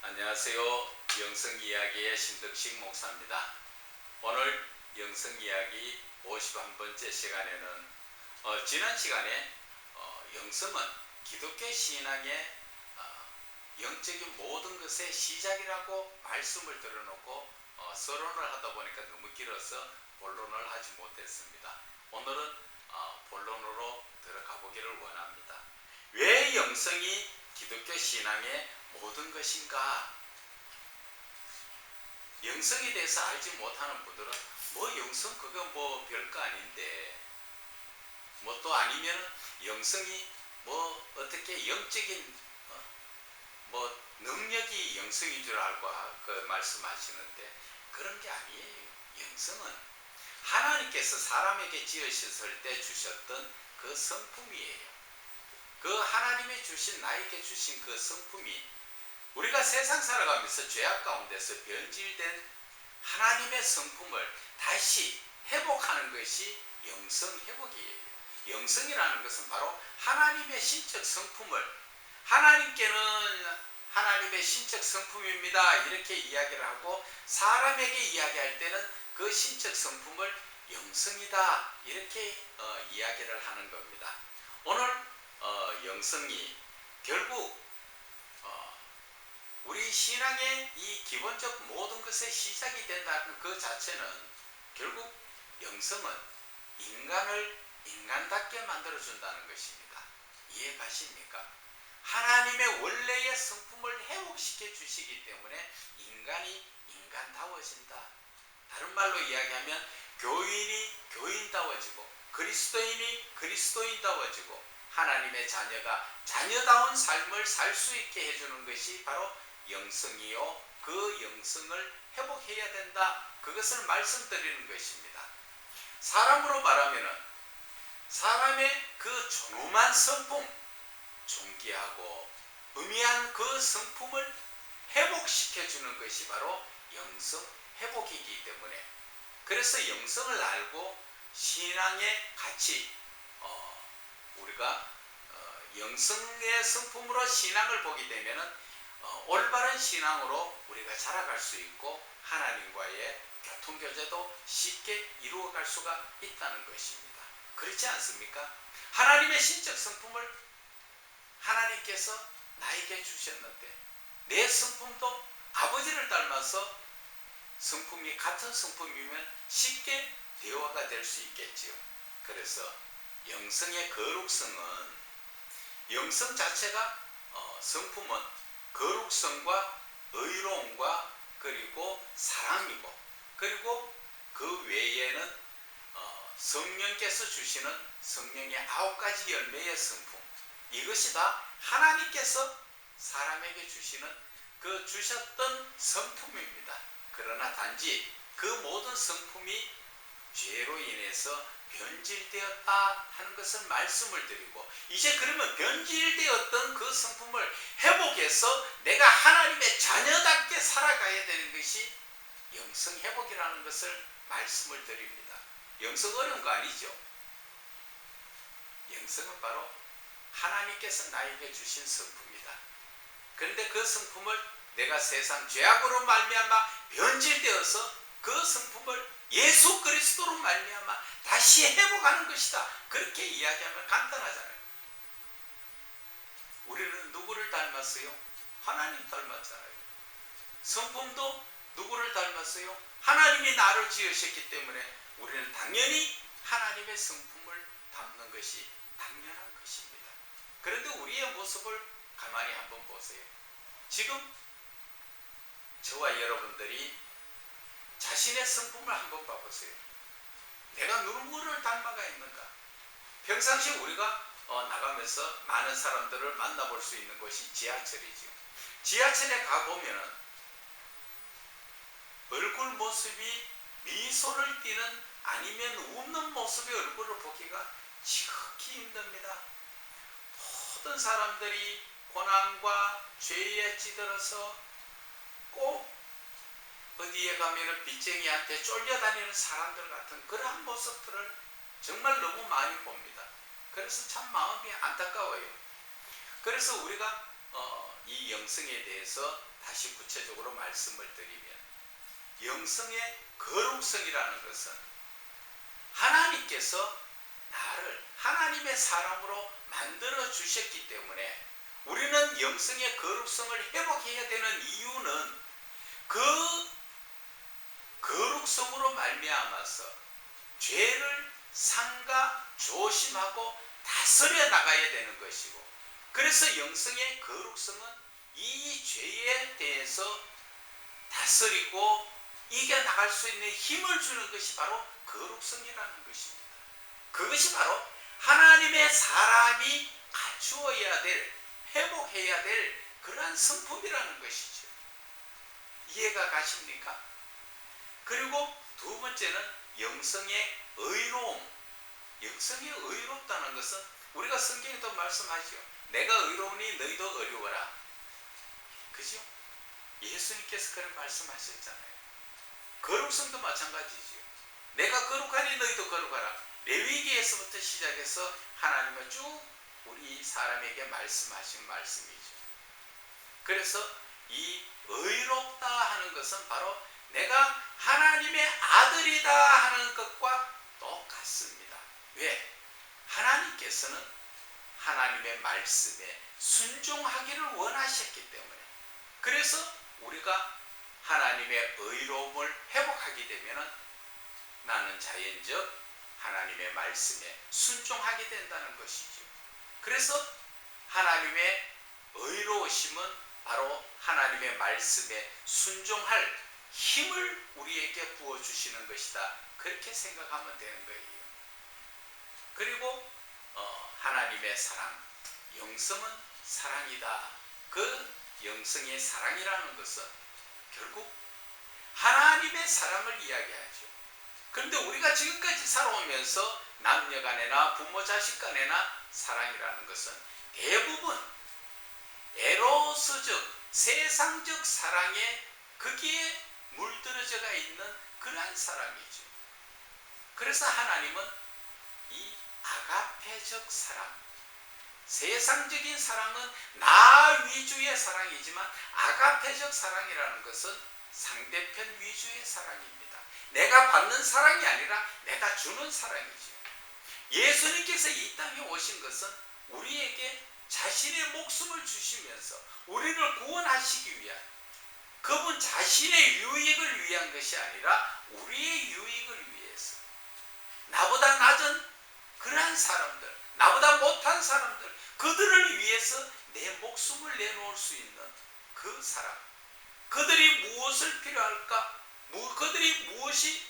안녕하세요. 영성이야기의 신덕식 목사입니다. 오늘 영성이야기 51번째 시간에는 지난 시간에 영성은 기독교 신앙의 영적인 모든 것의 시작이라고 말씀을 들어놓고 서론을 하다 보니까 너무 길어서 본론을 하지 못했습니다. 오늘은 본론으로 들어가 보기를 원합니다. 왜 영성이 기독교 신앙의 모든 것인가? 영성에 대해서 알지 못하는 분들은 영성 그거 별거 아닌데 또 아니면 영성이 어떻게 영적인 능력이 영성인 줄 알고 말씀하시는데 그런 게 아니에요. 영성은 하나님께서 사람에게 지으셨을 때 주셨던 그 성품이에요. 그 하나님이 주신 나에게 주신 그 성품이 우리가 세상 살아가면서 죄악 가운데서 변질된 하나님의 성품을 다시 회복하는 것이 영성 회복이에요. 영성이라는 것은 바로 하나님의 신적 성품을 하나님께는 하나님의 신적 성품입니다 이렇게 이야기를 하고 사람에게 이야기할 때는 그 신적 성품을 영성이다 이렇게 이야기를 하는 겁니다. 오늘 영성이 결국 우리 신앙의 이 기본적 모든 것의 시작이 된다는 그 자체는 결국 영성은 인간을 인간답게 만들어준다는 것입니다. 이해 가십니까? 하나님의 원래의 성품을 회복시켜 주시기 때문에 인간이 인간다워진다. 다른 말로 이야기하면 교인이 교인다워지고 그리스도인이 그리스도인다워지고 하나님의 자녀가 자녀다운 삶을 살 수 있게 해주는 것이 바로 영성이요. 그 영성을 회복해야 된다. 그것을 말씀드리는 것입니다. 사람으로 말하면 사람의 그 존엄한 성품, 존귀하고 의미한 그 성품을 회복시켜주는 것이 바로 영성 회복이기 때문에 그래서 영성을 알고 신앙의 가치, 우리가 영성의 성품으로 신앙을 보게 되면 올바른 신앙으로 우리가 자라갈 수 있고 하나님과의 교통교제도 쉽게 이루어갈 수가 있다는 것입니다. 그렇지 않습니까? 하나님의 신적 성품을 하나님께서 나에게 주셨는데 내 성품도 아버지를 닮아서 성품이 같은 성품이면 쉽게 대화가 될 수 있겠지요. 그래서 영성의 거룩성은 영성 자체가 성품은 거룩성과 의로움과 그리고 사랑이고 그리고 그 외에는 성령께서 주시는 성령의 9가지 열매의 성품 이것이 다 하나님께서 사람에게 주시는 그 주셨던 성품입니다. 그러나 단지 그 모든 성품이 죄로 인해서 변질되었다 하는 것을 말씀을 드리고 이제 그러면 변질되었던 그 성품을 회복해서 내가 하나님의 자녀답게 살아가야 되는 것이 영성 회복이라는 것을 말씀을 드립니다. 영성 어려운 거 아니죠? 영성은 바로 하나님께서 나에게 주신 성품이다. 그런데 그 성품을 내가 세상 죄악으로 말미암아 변질되어서 그 성품을 예수 그리스도로 말미암아 다시 회복하는 것이다. 그렇게 이야기하면 간단하잖아요. 우리는 누구를 닮았어요? 하나님 닮았잖아요. 성품도 누구를 닮았어요? 하나님이 나를 지으셨기 때문에 우리는 당연히 하나님의 성품을 담는 것이 당연한 것입니다. 그런데 우리의 모습을 가만히 한번 보세요. 지금 저와 여러분들이 자신의 성품을 한번 봐보세요. 내가 누구를 닮아가 있는가? 평상시 우리가 나가면서 많은 사람들을 만나볼 수 있는 곳이 지하철이죠. 지하철에 가보면 얼굴 모습이 미소를 띠는 아니면 웃는 모습의 얼굴을 보기가 지극히 힘듭니다. 모든 사람들이 고난과 죄에 찌들어서 꼭 어디에 가면 빚쟁이한테 쫄려다니는 사람들 같은 그러한 모습들을 정말 너무 많이 봅니다. 그래서 참 마음이 안타까워요. 그래서 우리가 이 영성에 대해서 다시 구체적으로 말씀을 드리면 영성의 거룩성이라는 것은 하나님께서 나를 하나님의 사람으로 만들어 주셨기 때문에 우리는 영성의 거룩성을 회복해야 되는 이유는 그 거룩성으로 말미암아서 죄를 삼가 조심하고 다스려 나가야 되는 것이고, 그래서 영성의 거룩성은 이 죄에 대해서 다스리고 이겨나갈 수 있는 힘을 주는 것이 바로 거룩성이라는 것입니다. 그것이 바로 하나님의 사람이 갖추어야 될, 회복해야 될 그러한 성품이라는 것이죠. 이해가 가십니까? 그리고 두 번째는 영성의 의로움. 영성이 의롭다는 것은 우리가 성경에도 말씀하죠. 내가 의로우니 너희도 의로워라. 그죠? 예수님께서 그런 말씀하셨잖아요. 거룩성도 마찬가지죠. 내가 거룩하니 너희도 거룩하라. 레위기에서부터 시작해서 하나님은 쭉 우리 사람에게 말씀하신 말씀이죠. 그래서 이 의롭다 하는 것은 바로 내가 하나님의 아들이다 하는 것과 똑같습니다. 왜? 하나님께서는 하나님의 말씀에 순종하기를 원하셨기 때문에, 그래서 우리가 하나님의 의로움을 회복하게 되면 나는 자연적 하나님의 말씀에 순종하게 된다는 것이죠. 그래서 하나님의 의로우심은 바로 하나님의 말씀에 순종할 힘을 우리에게 부어주시는 것이다. 그렇게 생각하면 되는 거예요. 그리고 하나님의 사랑, 영성은 사랑이다. 그 영성의 사랑이라는 것은 결국 하나님의 사랑을 이야기하죠. 그런데 우리가 지금까지 살아오면서 남녀 간에나 부모 자식 간에나 사랑이라는 것은 대부분 에로스적 세상적 사랑에 거기에 물들어져가 있는 그러한 사랑이죠. 그래서 하나님은 이 아가페적 사랑, 세상적인 사랑은 나 위주의 사랑이지만 아가페적 사랑이라는 것은 상대편 위주의 사랑입니다. 내가 받는 사랑이 아니라 내가 주는 사랑이죠. 예수님께서 이 땅에 오신 것은 우리에게 자신의 목숨을 주시면서 우리를 구원하시기 위한, 그분 자신의 유익을 위한 것이 아니라 우리의 유익을 위해서, 나보다 낮은 그러한 사람들, 나보다 못한 사람들, 그들을 위해서 내 목숨을 내놓을 수 있는 그 사람, 그들이 무엇을 필요할까? 그들이 무엇이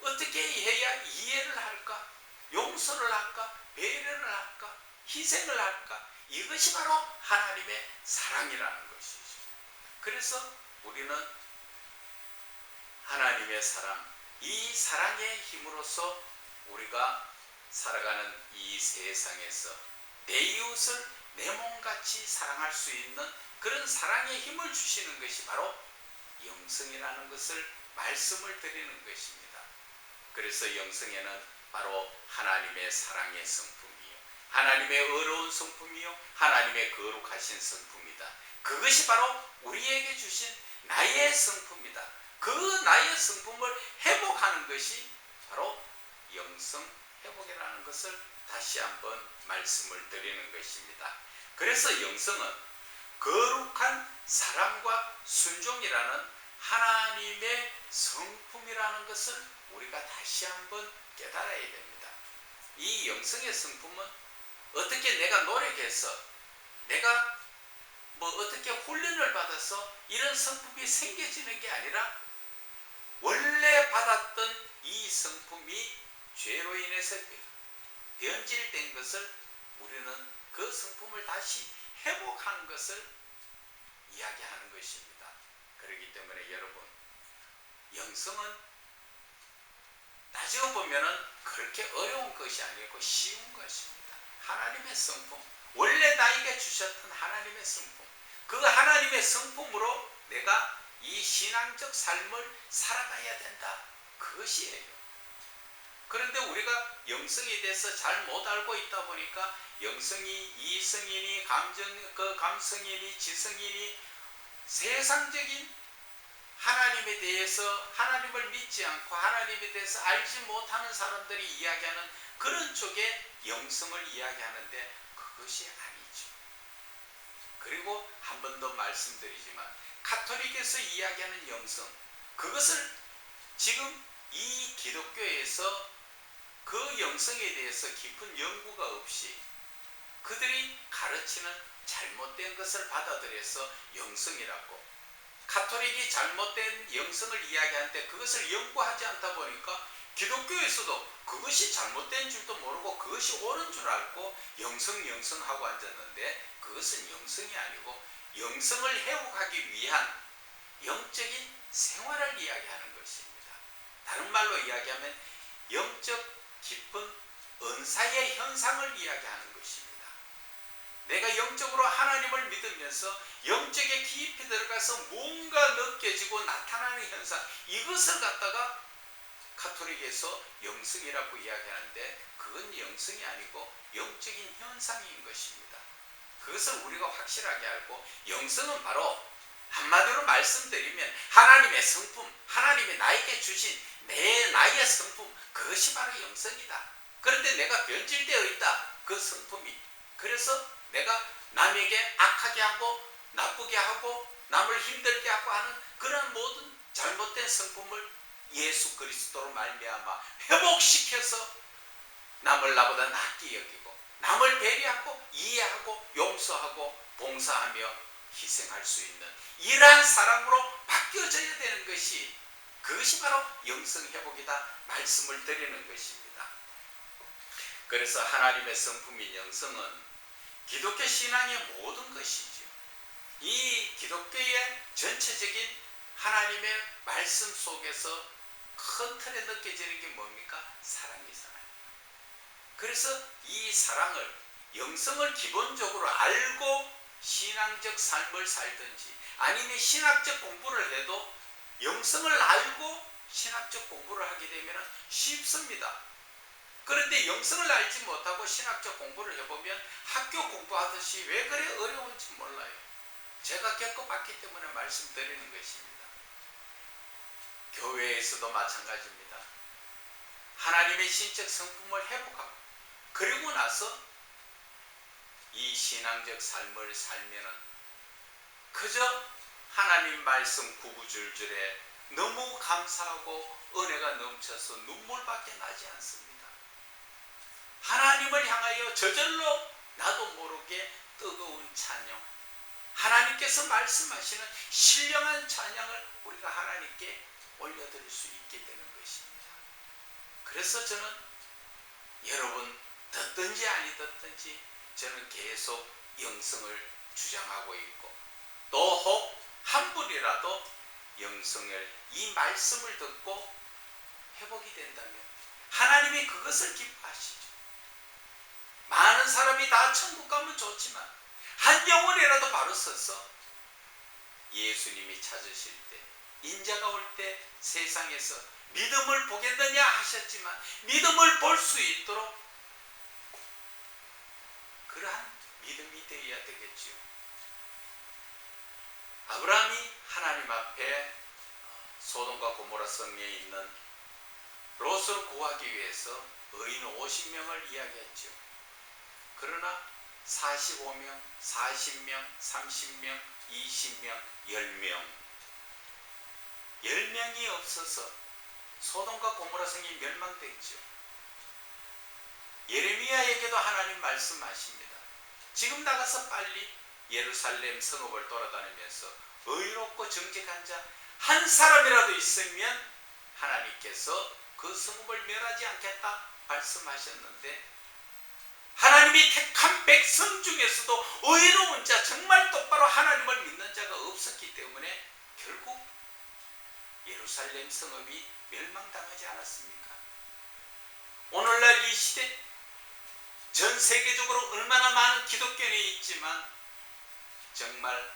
어떻게 해야 이해를 할까? 용서를 할까? 배려를 할까? 희생을 할까? 이것이 바로 하나님의 사랑이라는 것이죠. 그래서 우리는 하나님의 사랑, 이 사랑의 힘으로써 우리가 살아가는 이 세상에서 내 이웃을 내 몸같이 사랑할 수 있는 그런 사랑의 힘을 주시는 것이 바로 영성이라는 것을 말씀을 드리는 것입니다. 그래서 영성에는 바로 하나님의 사랑의 성품이요, 하나님의 의로운 성품이요, 하나님의 거룩하신 성품이다. 그것이 바로 우리에게 주신 나의 성품이다. 그 나의 성품을 회복하는 것이 바로 영성 회복이라는 것을 다시 한번 말씀을 드리는 것입니다. 그래서 영성은 거룩한 사랑과 순종이라는 하나님의 성품이라는 것을 우리가 다시 한번 깨달아야 됩니다. 이 영성의 성품은 어떻게 내가 노력해서, 내가 어떻게 훈련을 받아서 이런 성품이 생겨지는 게 아니라 원래 받았던 이 성품이 죄로 인해서 변질된 것을 우리는 그 성품을 다시 회복하는 것을 이야기하는 것입니다. 그렇기 때문에 여러분, 영성은 나중에 보면은 그렇게 어려운 것이 아니고 쉬운 것입니다. 하나님의 성품, 원래 나에게 주셨던 하나님의 성품, 그 하나님의 성품으로 내가 이 신앙적 삶을 살아가야 된다. 그것이에요. 그런데 우리가 영성에 대해서 잘 못 알고 있다 보니까 영성이 이성이니 감성이니 지성이니 세상적인 하나님에 대해서, 하나님을 믿지 않고 하나님에 대해서 알지 못하는 사람들이 이야기하는 그런 쪽의 영성을 이야기하는데 그것이 아니죠. 그리고 한 번 더 말씀드리지만 가톨릭에서 이야기하는 영성, 그것을 지금 이 기독교에서 그 영성에 대해서 깊은 연구가 없이 그들이 가르치는 잘못된 것을 받아들여서 영성이라고, 가톨릭이 잘못된 영성을 이야기하는데 그것을 연구하지 않다 보니까 기독교에서도 그것이 잘못된 줄도 모르고 그것이 옳은 줄 알고 영성하고 앉았는데, 그것은 영성이 아니고 영성을 회복하기 위한 영적인 생활을 이야기하는 것입니다. 다른 말로 이야기하면 영적 깊은 은사의 현상을 이야기하는 것입니다. 내가 영적으로 하나님을 믿으면서 영적에 깊이 들어가서 뭔가 느껴지고 나타나는 현상, 이것을 갖다가 가톨릭에서 영성이라고 이야기하는데 그건 영성이 아니고 영적인 현상인 것입니다. 그것을 우리가 확실하게 알고, 영성은 바로 한마디로 말씀드리면 하나님의 성품, 하나님이 나에게 주신 나의 성품, 그것이 바로 영성이다. 그런데 내가 변질되어 있다, 그 성품이. 그래서 내가 남에게 악하게 하고 나쁘게 하고 남을 힘들게 하고 하는 그런 모든 잘못된 성품을 예수 그리스도로 말미암아 회복시켜서 남을 나보다 낫게 여기고 남을 배려하고 이해하고 용서하고 봉사하며 희생할 수 있는 이러한 사람으로 바뀌어져야 되는 것이, 그것이 바로 영성 회복이다 말씀을 드리는 것입니다. 그래서 하나님의 성품인 영성은 기독교 신앙의 모든 것이지요. 이 기독교의 전체적인 하나님의 말씀 속에서 큰 틀에 느껴지는 게 뭡니까? 사랑이잖아요. 그래서 이 사랑을, 영성을 기본적으로 알고 신앙적 삶을 살든지 아니면 신학적 공부를 해도 영성을 알고 신학적 공부를 하게 되면 쉽습니다. 그런데 영성을 알지 못하고 신학적 공부를 해보면 학교 공부하듯이 왜 그래 어려운지 몰라요. 제가 겪어봤기 때문에 말씀드리는 것입니다. 교회에서도 마찬가지입니다. 하나님의 신적 성품을 회복하고 그리고 나서 이 신앙적 삶을 살면은 그저 하나님 말씀 구구절절에 너무 감사하고 은혜가 넘쳐서 눈물밖에 나지 않습니다. 하나님을 향하여 저절로 나도 모르게 뜨거운 찬양, 하나님께서 말씀하시는 신령한 찬양을 우리가 하나님께 올려드릴 수 있게 되는 것입니다. 그래서 저는 여러분 듣든지 아니 듣든지 저는 계속 영성을 주장하고 있고, 또 혹 한 분이라도 영성을, 이 말씀을 듣고 회복이 된다면 하나님이 그것을 기뻐하시죠. 많은 사람이 다 천국 가면 좋지만 한 영혼이라도 바로 서서 예수님이 찾으실 때, 인자가 올 때 세상에서 믿음을 보겠느냐 하셨지만 믿음을 볼 수 있도록 그러한 믿음이 되어야 되겠지요. 아브라함이 하나님 앞에 소돔과 고모라 성에 있는 롯을 구하기 위해서 의인 50명을 이야기했죠. 그러나 45명, 40명, 30명, 20명, 10명 10명이 없어서 소돔과 고모라 성이 멸망됐죠. 예레미야에게도 하나님 말씀하십니다. 지금 나가서 빨리 예루살렘 성읍을 돌아다니면서 의롭고 정직한 자 한 사람이라도 있으면 하나님께서 그 성읍을 멸하지 않겠다 말씀하셨는데, 하나님이 택한 백성 중에서도 의로운 자, 정말 똑바로 하나님을 믿는 자가 없었기 때문에 결국 예루살렘 성읍이 멸망당하지 않았습니까? 오늘날 이 시대 전 세계적으로 얼마나 많은 기독교인이 있지만 정말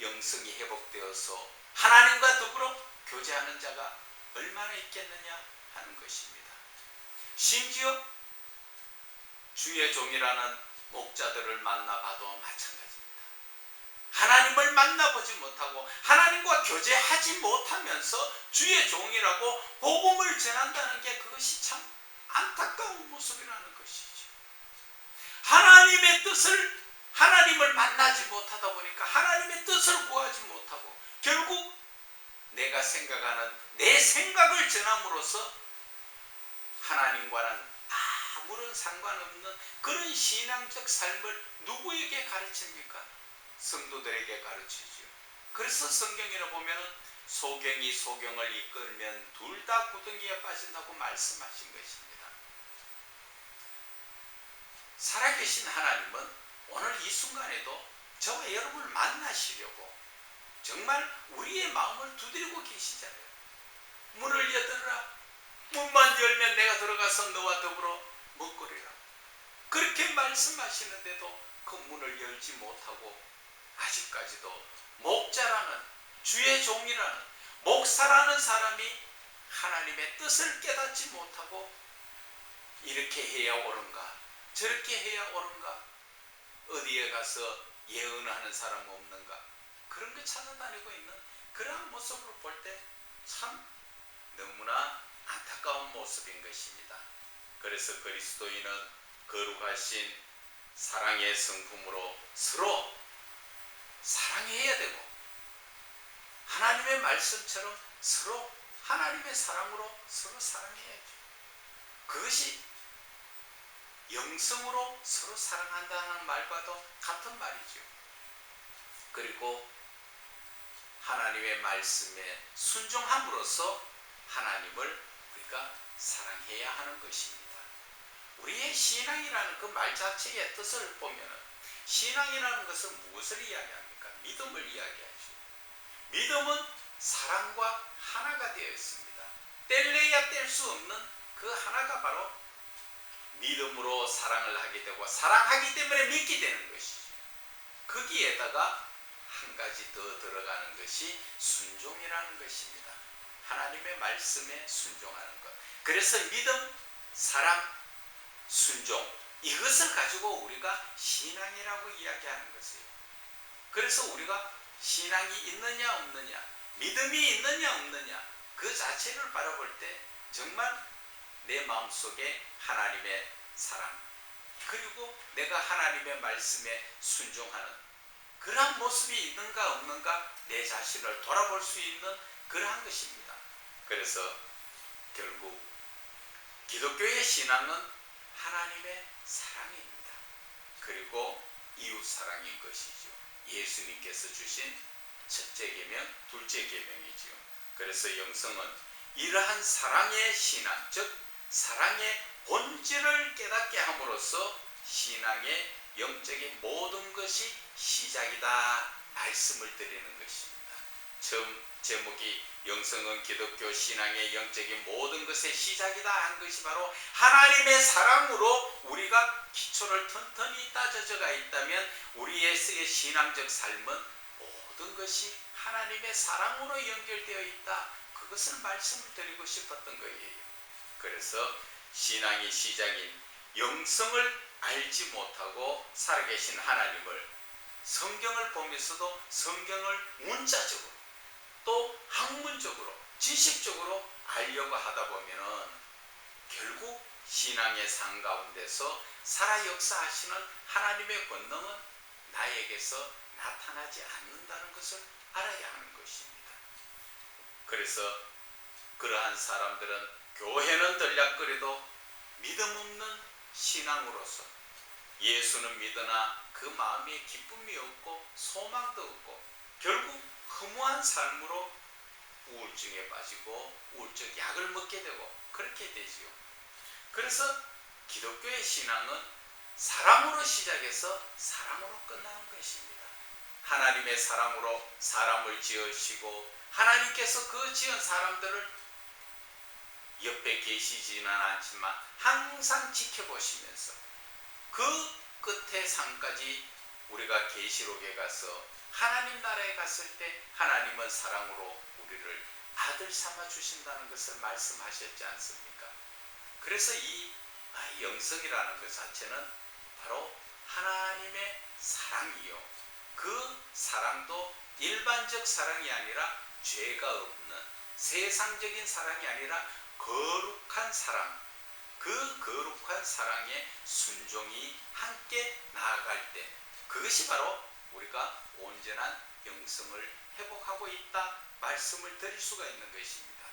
영성이 회복되어서 하나님과 더불어 교제하는 자가 얼마나 있겠느냐 하는 것입니다. 심지어 주의 종이라는 목자들을 만나봐도 마찬가지입니다. 하나님을 만나보지 못하고 하나님과 교제하지 못하면서 주의 종이라고 복음을 전한다는 게 그것이 참 안타까운 모습이라는 것이죠. 하나님의 뜻을 하나님을 만나지 못하다 보니까 하나님의 뜻을 구하지 못하고 결국 내가 생각하는 내 생각을 전함으로써 하나님과는 아무런 상관없는 그런 신앙적 삶을 누구에게 가르칩니까? 성도들에게 가르치죠. 그래서 성경에 보면 소경이 소경을 이끌면 둘 다 구덩이에 빠진다고 말씀하신 것입니다. 살아계신 하나님은 오늘 이 순간에도 저와 여러분을 만나시려고 정말 우리의 마음을 두드리고 계시잖아요. 문을 여들라. 문만 열면 내가 들어가서 너와 더불어 먹거리라. 그렇게 말씀하시는데도 그 문을 열지 못하고 아직까지도 목자라는 주의 종이라는 목사라는 사람이 하나님의 뜻을 깨닫지 못하고 이렇게 해야 옳은가 저렇게 해야 옳은가 어디에 가서 예언하는 사람 없는가 그런 거 찾아다니고 있는 그러한 모습을 볼 때 참 너무나 안타까운 모습인 것입니다. 그래서 그리스도인은 거룩하신 사랑의 성품으로 서로 사랑해야 되고 하나님의 말씀처럼 서로 하나님의 사랑으로 서로 사랑해야죠. 그것이 영성으로 서로 사랑한다는 말과도 같은 말이죠. 그리고 하나님의 말씀에 순종함으로써 하나님을 우리가 사랑해야 하는 것입니다. 우리의 신앙이라는 그 말 자체의 뜻을 보면 신앙이라는 것은 무엇을 이야기합니까? 믿음을 이야기하죠. 믿음은 사랑과 하나가 되어 있습니다. 뗄래야 뗄 수 없는 그 하나가 바로 믿음으로 사랑을 하게 되고 사랑하기 때문에 믿게 되는 것이죠. 거기에다가 한 가지 더 들어가는 것이 순종이라는 것입니다. 하나님의 말씀에 순종하는 것. 그래서 믿음, 사랑, 순종 이것을 가지고 우리가 신앙이라고 이야기하는 것이에요. 그래서 우리가 신앙이 있느냐 없느냐 믿음이 있느냐 없느냐 그 자체를 바라볼 때 정말 내 마음속에 하나님의 사랑 그리고 내가 하나님의 말씀에 순종하는 그러한 모습이 있는가 없는가 내 자신을 돌아볼 수 있는 그러한 것입니다. 그래서 결국 기독교의 신앙은 하나님의 사랑입니다. 그리고 이웃 사랑인 것이죠. 예수님께서 주신 첫째 계명, 둘째 계명이지요. 그래서 영성은 이러한 사랑의 신앙, 즉 사랑의 본질을 깨닫게 함으로써 신앙의 영적인 모든 것이 시작이다 말씀을 드리는 것입니다. 처음 제목이 영성은 기독교 신앙의 영적인 모든 것의 시작이다 한 것이 바로 하나님의 사랑으로 우리가 기초를 튼튼히 따져져가 있다면 우리의 신앙적 삶은 모든 것이 하나님의 사랑으로 연결되어 있다. 그것을 말씀을 드리고 싶었던 거예요. 그래서 신앙의 시작인 영성을 알지 못하고 살아계신 하나님을 성경을 보면서도 성경을 문자적으로 또 학문적으로 지식적으로 알려고 하다 보면은 결국 신앙의 삶 가운데서 살아 역사하시는 하나님의 권능은 나에게서 나타나지 않는다는 것을 알아야 하는 것입니다. 그래서 그러한 사람들은 교회는 들락거려도 믿음 없는 신앙으로서 예수는 믿으나 그 마음에 기쁨이 없고 소망도 없고 결국 허무한 삶으로 우울증에 빠지고 우울증 약을 먹게 되고 그렇게 되지요. 그래서 기독교의 신앙은 사랑으로 시작해서 사랑으로 끝나는 것입니다. 하나님의 사랑으로 사람을 지으시고 하나님께서 그 지은 사람들을 옆에 계시지는 않지만 항상 지켜보시면서 그 끝의 상까지 우리가 계시록에 가서 하나님 나라에 갔을 때 하나님은 사랑으로 우리를 아들 삼아 주신다는 것을 말씀하셨지 않습니까? 그래서 이 영성이라는 것 자체는 바로 하나님의 사랑이요 그 사랑도 일반적 사랑이 아니라 죄가 없는 세상적인 사랑이 아니라 거룩한 사랑, 그 거룩한 사랑의 순종이 함께 나아갈 때 그것이 바로 우리가 온전한 영성을 회복하고 있다 말씀을 드릴 수가 있는 것입니다.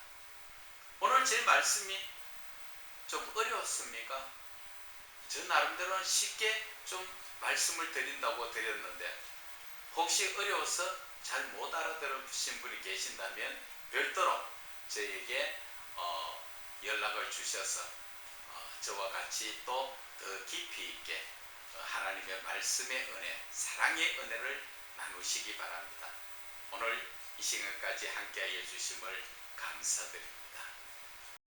오늘 제 말씀이 좀 어려웠습니까? 저 나름대로는 쉽게 좀 말씀을 드린다고 드렸는데 혹시 어려워서 잘 못 알아들으신 분이 계신다면 별도로 저에게 연락을 주셔서 저와 같이 또 더 깊이 있게 하나님의 말씀의 은혜, 사랑의 은혜를 나누시기 바랍니다. 오늘 이 시간까지 함께하여 주심을 감사드립니다.